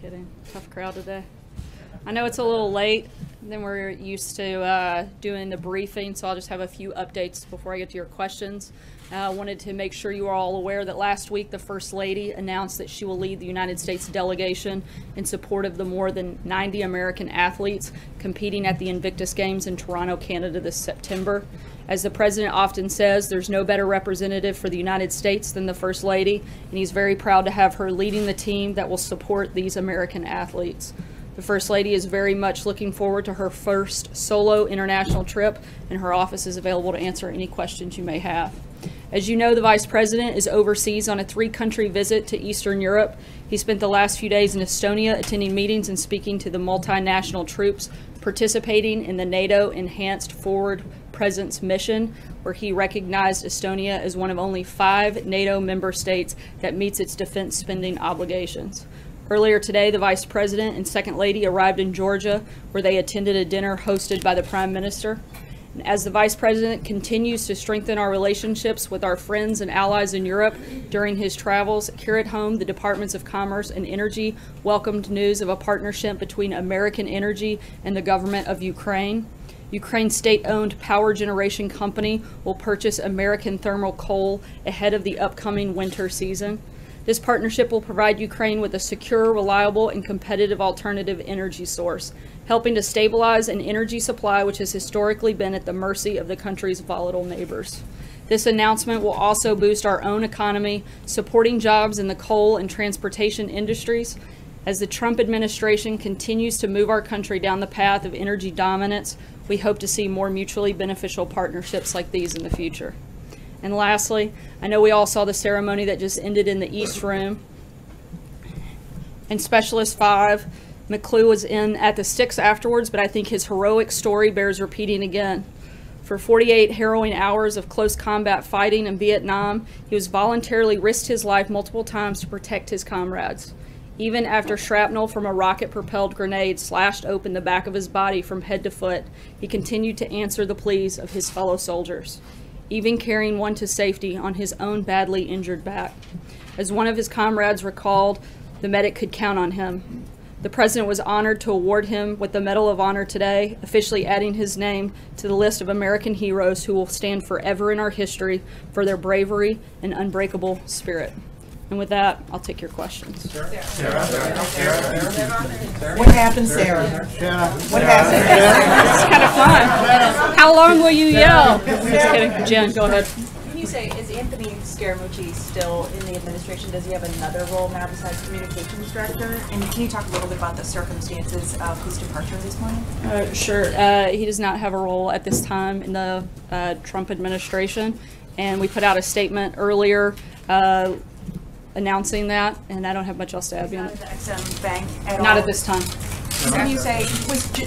kidding. Tough crowd today. I know it's a little late than we're used to doing the briefing, so I'll just have a few updates before I get to your questions. I wanted to make sure you are all aware that last week the First Lady announced that she will lead the United States delegation in support of the more than 90 American athletes competing at the Invictus Games in Toronto, Canada this September. As the President often says, there's no better representative for the United States than the First Lady, and he's very proud to have her leading the team that will support these American athletes. The First Lady is very much looking forward to her first solo international trip, and her office is available to answer any questions you may have. As you know, the Vice President is overseas on a 3-country visit to Eastern Europe. He spent the last few days in Estonia attending meetings and speaking to the multinational troops participating in the NATO Enhanced Forward Presence mission, where he recognized Estonia as one of only 5 NATO member states that meets its defense spending obligations. Earlier today, the Vice President and Second Lady arrived in Georgia, where they attended a dinner hosted by the Prime Minister. And as the Vice President continues to strengthen our relationships with our friends and allies in Europe during his travels, here at home, the Departments of Commerce and Energy welcomed news of a partnership between American Energy and the government of Ukraine. Ukraine's state-owned power generation company will purchase American thermal coal ahead of the upcoming winter season. This partnership will provide Ukraine with a secure, reliable, and competitive alternative energy source, helping to stabilize an energy supply which has historically been at the mercy of the country's volatile neighbors. This announcement will also boost our own economy, supporting jobs in the coal and transportation industries. As the Trump administration continues to move our country down the path of energy dominance, we hope to see more mutually beneficial partnerships like these in the future. And lastly, I know we all saw the ceremony that just ended in the East Room. And Specialist 5, McClue was in at the sticks afterwards, but I think his heroic story bears repeating again. For 48 harrowing hours of close combat fighting in Vietnam, he was voluntarily risked his life multiple times to protect his comrades. Even after shrapnel from a rocket-propelled grenade slashed open the back of his body from head to foot, he continued to answer the pleas of his fellow soldiers, even carrying one to safety on his own badly injured back. As one of his comrades recalled, the medic could count on him. The President was honored to award him with the Medal of Honor today, officially adding his name to the list of American heroes who will stand forever in our history for their bravery and unbreakable spirit. And with that, I'll take your questions. Sarah. What happened, Sarah? What happened? It's kind of fun. How long will you yell? Just kidding. Jen, go ahead. Can you say, is Anthony Scaramucci still in the administration? Does he have another role now besides communications director? And can you talk a little bit about the circumstances of his departure this morning? Sure. He does not have a role at this time in the Trump administration. And we put out a statement earlier announcing that, and I don't have much else to add beyond it. Not at the XM Bank at all? Not at this time. Can you say,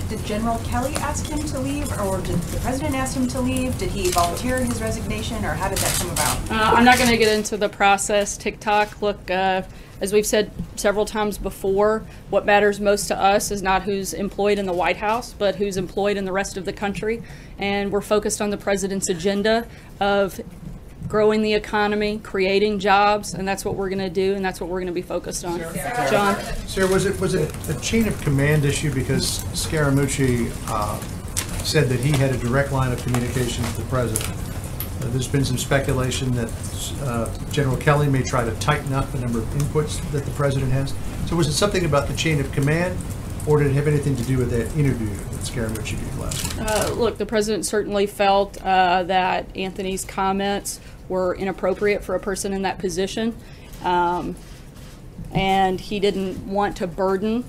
did General Kelly ask him to leave, or did the President ask him to leave? Did he volunteer his resignation, or how did that come about? I'm not going to get into the process. TikTok, look, as we've said several times before, what matters most to us is not who's employed in the White House, but who's employed in the rest of the country. And we're focused on the President's agenda of growing the economy, creating jobs, and that's what we're going to do, and that's what we're going to be focused on. Sarah. John? Sarah, was it a chain of command issue because Scaramucci said that he had a direct line of communication with the President? There's been some speculation that General Kelly may try to tighten up the number of inputs that the President has. So was it something about the chain of command, or did it have anything to do with that interview that Scaramucci gave last week? Look, the President certainly felt that Anthony's comments were inappropriate for a person in that position, and he didn't want to burden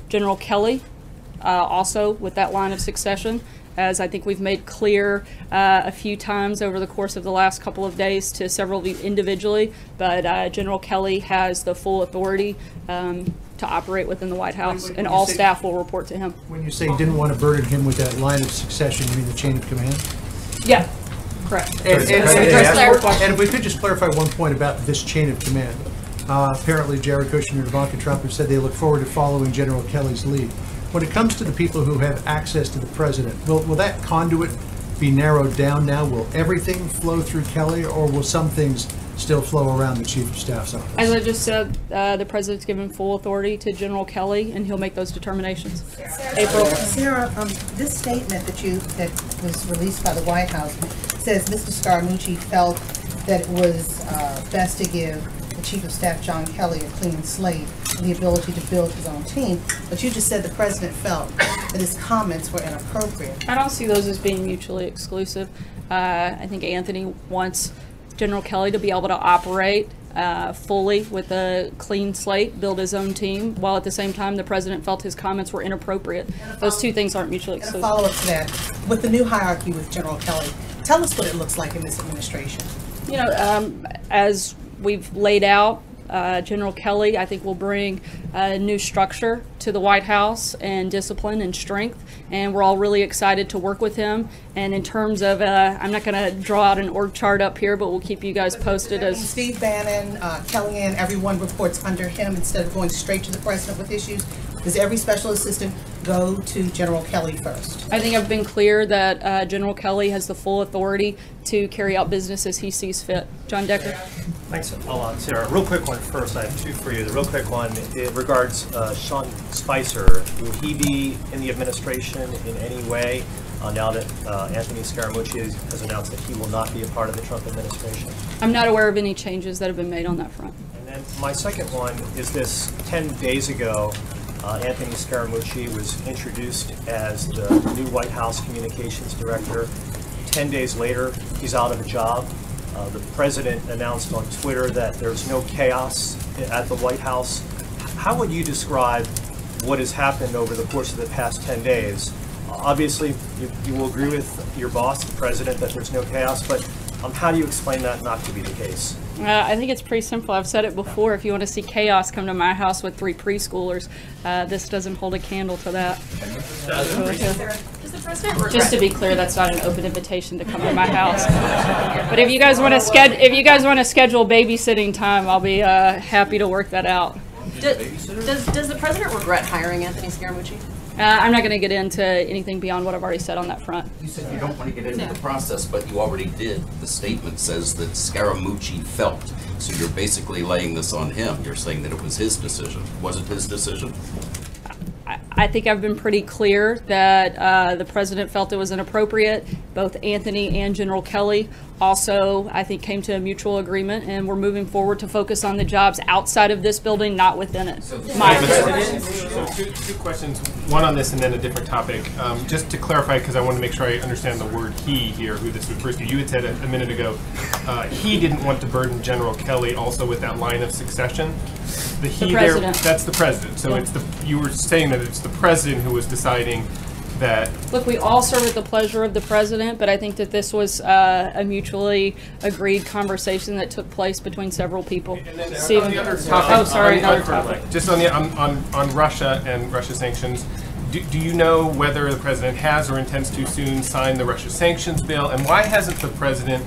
General Kelly also with that line of succession, as I think we've made clear a few times over the course of the last couple of days to several of you individually, but General Kelly has the full authority to operate within the White House, and all staff will report to him. When you say you didn't want to burden him with that line of succession, you mean the chain of command? Yeah, correct. And if we could just clarify one point about this chain of command. Apparently Jared Kushner and Ivanka Trump have said they look forward to following General Kelly's lead. When it comes to the people who have access to the President, will that conduit be narrowed down now? Will everything flow through Kelly, or will some things still flow around the Chief of Staff's office. As I just said, the president's given full authority to General Kelly, and he'll make those determinations. April. Sarah, this statement that was released by the White House says Mr. Scaramucci felt that it was best to give the Chief of Staff, John Kelly, a clean slate and the ability to build his own team. But you just said the president felt that his comments were inappropriate. I don't see those as being mutually exclusive. I think Anthony wants General Kelly to be able to operate fully with a clean slate, build his own team, while at the same time the president felt his comments were inappropriate. Those two things aren't mutually And a exclusive. follow-up to that, with the new hierarchy with General Kelly, tell us what it looks like in this administration. You know, as we've laid out, General Kelly, I think, will bring a new structure to the White House and discipline and strength, and we're all really excited to work with him. And in terms of, I'm not going to draw out an org chart up here, but we'll keep you guys posted as Steve Bannon, Kellyanne, everyone reports under him instead of going straight to the president with issues. Does every special assistant go to General Kelly first? I think I've been clear that General Kelly has the full authority to carry out business as he sees fit. John Decker. Thanks a lot, Sarah. Real quick one first. I have two for you. The real quick one, it regards Sean Spicer. Will he be in the administration in any way now that Anthony Scaramucci has announced that he will not be a part of the Trump administration? I'm not aware of any changes that have been made on that front. And then my second one is this: 10 days ago, Anthony Scaramucci was introduced as the new White House communications director. 10 days later, he's out of a job. The president announced on Twitter that there's no chaos at the White House. How would you describe what has happened over the course of the past 10 days? Obviously, you will agree with your boss, the president, that there's no chaos, but how do you explain that not to be the case? I think it's pretty simple. I've said it before. If you want to see chaos, come to my house with 3 preschoolers. This doesn't hold a candle to that. Does the president Just to be clear, that's not an open invitation to come to my house. But if you guys want to schedule babysitting time, I'll be happy to work that out. Does the president regret hiring Anthony Scaramucci? I'm not going to get into anything beyond what I've already said on that front. You said you don't want to get into the process, but you already did. The statement says that Scaramucci felt. So you're basically laying this on him. You're saying that it was his decision. Was it his decision? I think I've been pretty clear that the president felt it was inappropriate. Both Anthony and General Kelly also, I think, came to a mutual agreement, and we're moving forward to focus on the jobs outside of this building, not within it. So two questions, one on this and then a different topic. Just to clarify, because I want to make sure I understand the word he here, who this refers to. You had said a minute ago, he didn't want to burden General Kelly also with that line of succession. The president. That's the president. So Yeah. You were saying that it's the president who was deciding that. Look, we all serve at the pleasure of the president, but I think that this was a mutually agreed conversation that took place between several people. And then Stephen. on the other topic, Oh, sorry, another topic. Just on Russia and Russia sanctions, do you know whether the president has or intends to soon sign the Russia sanctions bill? And why hasn't the president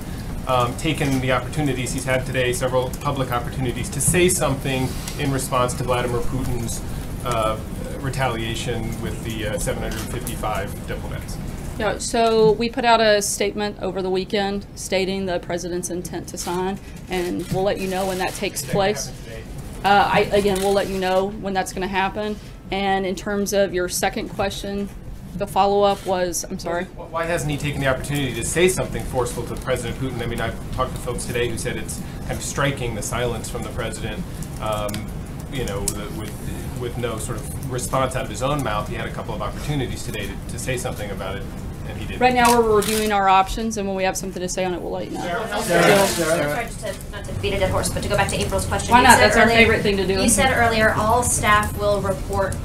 taken the opportunities he's had today, several public opportunities, to say something in response to Vladimir Putin's retaliation with the 755 diplomats? Yeah, so we put out a statement over the weekend stating the president's intent to sign, and we'll let you know when that takes place. Again, we'll let you know when that's going to happen. And in terms of your second question, the follow-up was, I'm sorry. Why hasn't he taken the opportunity to say something forceful to President Putin? I mean, I've talked to folks today who said it's kind of striking, the silence from the president, with no sort of response out of his own mouth. He had a couple of opportunities today to say something about it, and he didn't. Right now we're reviewing our options, and when we have something to say on it, we'll let you know. Sorry, just not to beat a dead horse, but to go back to April's question. Why You not? said That's our earlier- favorite thing to do. You said earlier all staff will report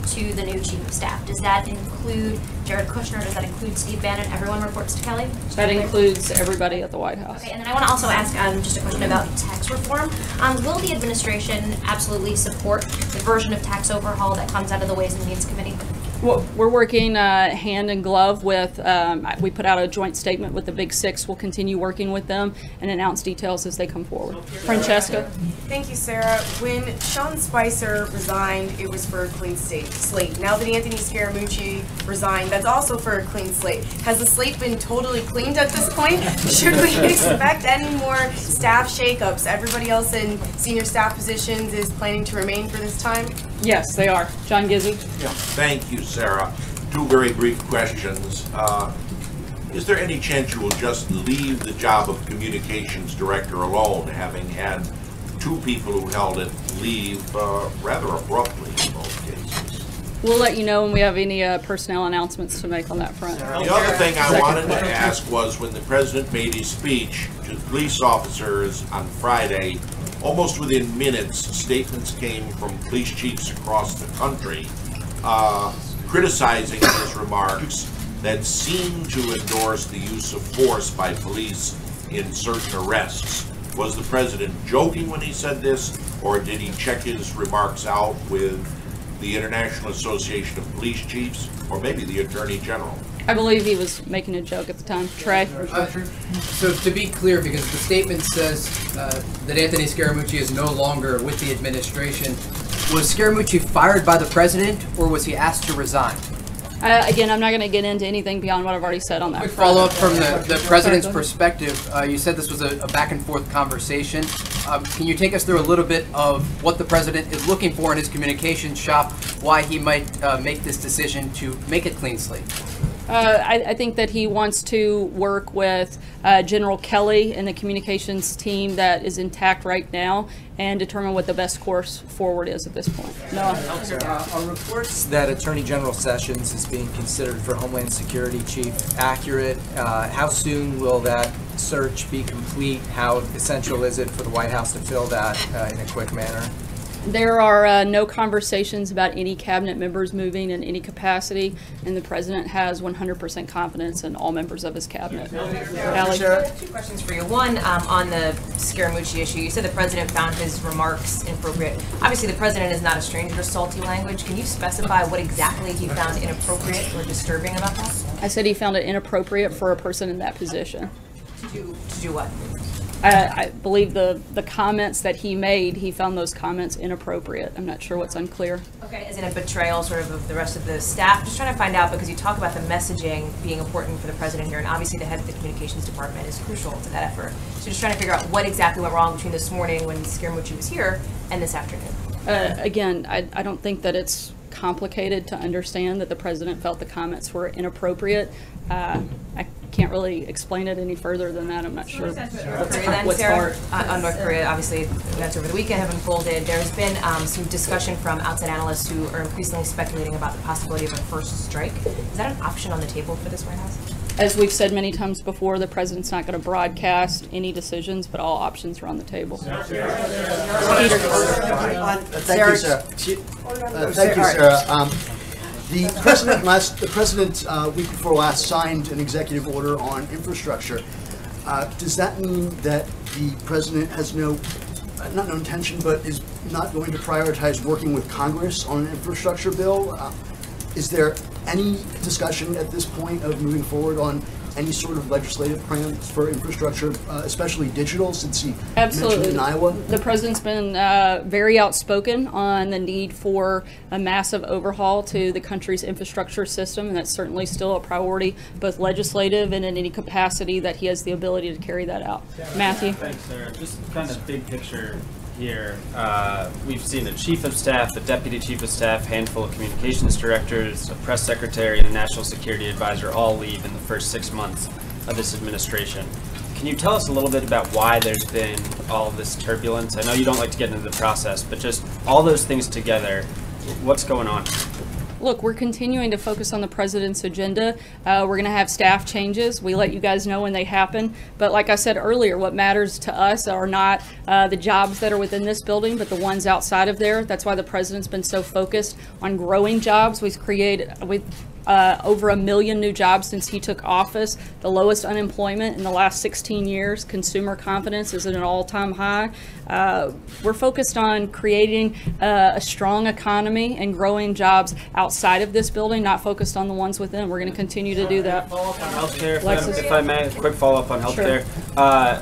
to the new chief of staff. Does that include Jared Kushner? Does that include Steve Bannon? Everyone reports to Kelly? That includes everybody at the White House. Okay, and then I want to also ask just a question about tax reform. Will the administration absolutely support the version of tax overhaul that comes out of the Ways and Means Committee? Well, we're working hand in glove with, we put out a joint statement with the Big Six. We'll continue working with them and announce details as they come forward. Francesca? Thank you, Sarah. When Sean Spicer resigned, it was for a clean slate. Now that Anthony Scaramucci resigned, that's also for a clean slate. Has the slate been totally cleaned at this point? Should we expect any more staff shakeups? Everybody else in senior staff positions is planning to remain for this time? Yes, they are. John Gizzi? Yeah, thank you, Sarah. Two very brief questions. Is there any chance you will just leave the job of communications director alone, having had two people who held it leave rather abruptly in both cases? We'll let you know when we have any personnel announcements to make on that front. The other thing I wanted to ask was when the president made his speech to police officers on Friday, almost within minutes, statements came from police chiefs across the country criticizing his remarks that seemed to endorse the use of force by police in certain arrests. Was the president joking when he said this, or did he check his remarks out with the International Association of Police Chiefs, or maybe the Attorney General? I believe he was making a joke at the time. Trey? So to be clear, because the statement says that Anthony Scaramucci is no longer with the administration, was Scaramucci fired by the president, or was he asked to resign? Again, I'm not going to get into anything beyond what I've already said on that. Quick follow-up from the president's perspective. You said this was a back-and-forth conversation. Can you take us through a little bit of what the president is looking for in his communications shop, why he might make this decision to make a clean slate? I think that he wants to work with General Kelly and the communications team that is intact right now and determine what the best course forward is at this point. Are reports that Attorney General Sessions is being considered for Homeland Security Chief accurate? How soon will that search be complete? How essential is it for the White House to fill that in a quick manner? There are no conversations about any cabinet members moving in any capacity, and the president has 100% confidence in all members of his cabinet. Allie? Two questions for you. One, on the Scaramucci issue, you said the president found his remarks inappropriate. Obviously, the president is not a stranger to salty language. Can you specify what exactly he found inappropriate or disturbing about that? I said he found it inappropriate for a person in that position. To do what? I believe the comments that he made, he found those comments inappropriate. I'm not sure what's unclear. Okay, as in a betrayal sort of the rest of the staff? Just trying to find out, because you talk about the messaging being important for the president here, and obviously the head of the communications department is crucial to that effort. So just trying to figure out what exactly went wrong between this morning when Scaramucci was here and this afternoon. Again, I don't think that it's complicated to understand that the president felt the comments were inappropriate. I can't really explain it any further than that. I'm not sure what's hard. On North Korea, obviously, events over the weekend have unfolded. There's been some discussion from outside analysts who are increasingly speculating about the possibility of a first strike. Is that an option on the table for this White House? As we've said many times before, the president's not going to broadcast any decisions, but all options are on the table. Thank you, Sarah. Thank you, Sarah. The president week before last signed an executive order on infrastructure. Does that mean that the president has not no intention, but is not going to prioritize working with Congress on an infrastructure bill? Is there any discussion at this point of moving forward on any sort of legislative plans for infrastructure, especially digital, since he mentioned in Iowa? The president's been very outspoken on the need for a massive overhaul to the country's infrastructure system, and that's certainly still a priority, both legislative and in any capacity that he has the ability to carry that out. Matthew? Thanks, Sarah. Just kind of big picture here. We've seen the chief of staff, the deputy chief of staff, handful of communications directors, a press secretary, and a national security advisor all leave in the first 6 months of this administration. Can you tell us a little bit about why there's been all this turbulence? I know you don't like to get into the process, but just all those things together, what's going on? Look, we're continuing to focus on the president's agenda. We're going to have staff changes. We let you guys know when they happen. But like I said earlier, what matters to us are not the jobs that are within this building, but the ones outside of there. That's why the president's been so focused on growing jobs. We've over 1 million new jobs since he took office, the lowest unemployment in the last 16 years. Consumer confidence is at an all-time high. We're focused on creating a strong economy and growing jobs outside of this building, not focused on the ones within. We're going to continue to do that. Follow-up on healthcare, Alexis? if I may, a quick follow-up on healthcare.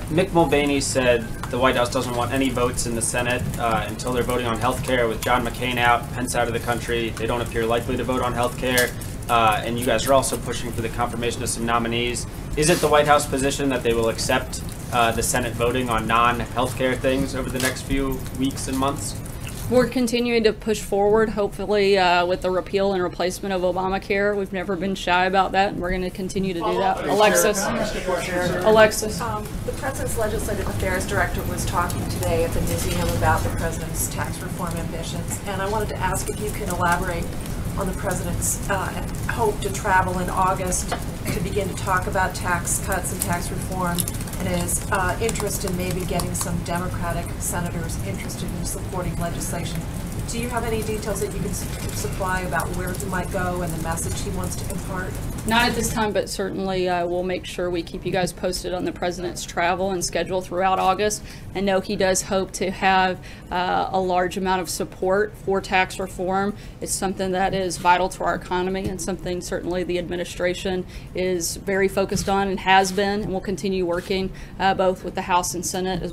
Mick Mulvaney said the White House doesn't want any votes in the Senate until they're voting on healthcare. With John McCain out, Pence out of the country, they don't appear likely to vote on healthcare. And you guys are also pushing for the confirmation of some nominees. Is it the White House position that they will accept the Senate voting on non-healthcare things over the next few weeks and months? We're continuing to push forward, hopefully with the repeal and replacement of Obamacare. We've never been shy about that, and we're going to continue to do that. Alexis. Alexis. The President's Legislative Affairs Director was talking today at the museum about the President's tax reform ambitions, and I wanted to ask if you can elaborate on the President's hope to travel in August to begin to talk about tax cuts and tax reform, and his interest in maybe getting some Democratic senators interested in supporting legislation. Do you have any details that you can supply about where he might go and the message he wants to impart? Not at this time, but certainly we'll make sure we keep you guys posted on the President's travel and schedule throughout August. I know he does hope to have a large amount of support for tax reform. It's something that is vital to our economy and something certainly the administration is very focused on and has been and will continue working both with the House and Senate as